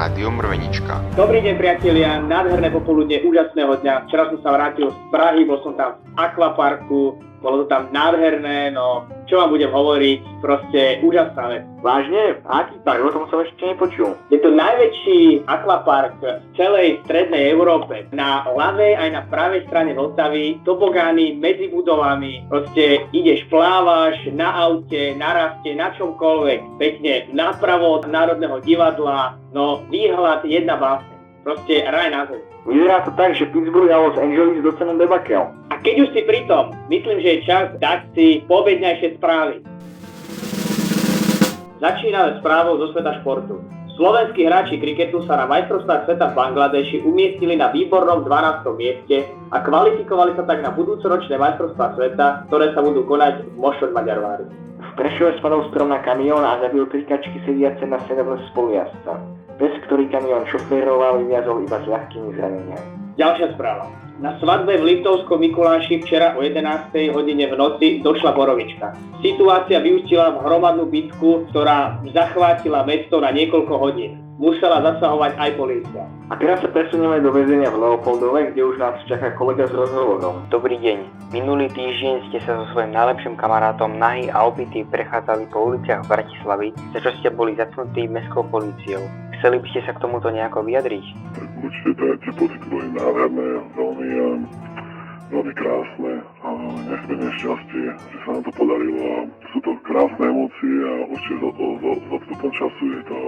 Rádio Mrvenička. Dobrý deň priatelia, nádherné popoludne úžasného dňa. Včera som sa vrátil z Prahy, bol som tam v akvaparku, bolo to tam nádherné, no čo vám budem hovoriť, proste úžasná vec. Vážne? Aký park? O tom som ešte nepočul. Je to najväčší akvapark v celej strednej Európe. Na ľavej aj na pravej strane Vltavy, tobogány medzi budovami, proste ideš, plávaš na aute, na rafte, na čomkoľvek, pekne napravo od Národného divadla, no výhľad jedna básne. Proste raj na zemi. Vyzerá to tak, že Pittsburgh a Los Angeles dostanú debakel. A keď už si pri tom, myslím, že je čas dať si poobedňajšie správy. Začíname správou zo sveta športu. Slovenskí hráči kriketu sa na majstrovstvách sveta v Bangladeši umiestnili na výbornom 12. mieste a kvalifikovali sa tak na budúcoročné majstrovstvá sveta, ktoré sa budú konať v Mošon Maďarvári. V Prešove spadol strom na kamión a zabil 3 kačky sediace na sedadle spolujazdca. Pes, ktorý kamión šoféroval, vyviazol iba s ľahkými zraneniami. Ďalšia správa. Na svadbe v Liptovskom Mikuláši včera o 11. hodine v noci došla borovička. Situácia vyústila v hromadnú bitku, ktorá zachvátila mesto na niekoľko hodín. Musela zasahovať aj polícia. A teraz sa presunieme do väzenia v Leopoldove, kde už nás čaká kolega s rozhovorom. Dobrý deň. Minulý týždeň ste sa so svojím najlepším kamarátom nahý a opitý prechádzali po uliciach Bratislavy, za čo ste boli zatknutí mestskou políciou. Chceli by ste sa k tomuto nejako vyjadriť? Tak určite tie pocity boli nádherné, veľmi krásne a nesmierne šťastie, že sa nám to podarilo a sú to krásne emócie a určite za vstupom času je to,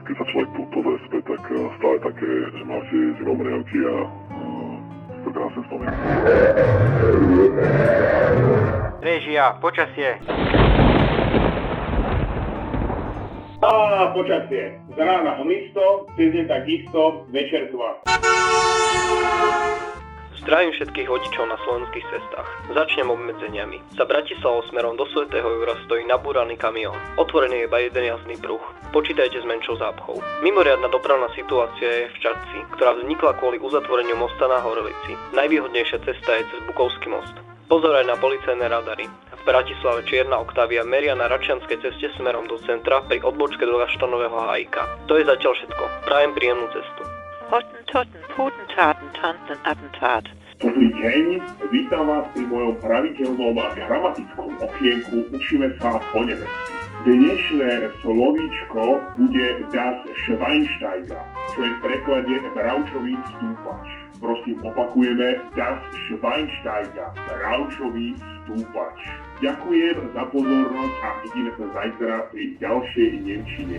keď sa človek pozrie späť, tak stále také, že máte zimomriavky a to krásne spomienky. Réžia, počasie. Počasie. Z rána hmlisto, cez deň takisto, večer tma. Zdravím všetkých vodičov na slovenských cestách. Začnem obmedzeniami. Za Bratislavou smerom do Svätého Jura stojí nabúraný kamión. Otvorený je iba jeden jazdný pruh. Počítajte s menšou zápchou. Mimoriadna dopravná situácia je v Čadci, ktorá vznikla kvôli uzatvoreniu mosta na Horelici. Najvýhodnejšia cesta je cez Bukovský most. Pozor aj na policajné radary. V Bratislave čierna Octavia meria na Račianskej ceste smerom do centra pri odbočke do Gaštanového hájika. To je zatiaľ všetko. Prajem príjemnú cestu. Hottentotten, Potentaten, Tanten, Attentat. Dobrý deň, vítam vás pri mojom pravidelnom gramatickom okienku Učíme sa po nemecky. Dnešné slovíčko bude Das Schweinsteiger, čo je v preklade bravčový stúpač. Prosím, opakujeme Das Schweinsteiger, bravčový stúpač. Ďakujem za pozornosť a vidíme sa zajtra pri ďalšej nemčine.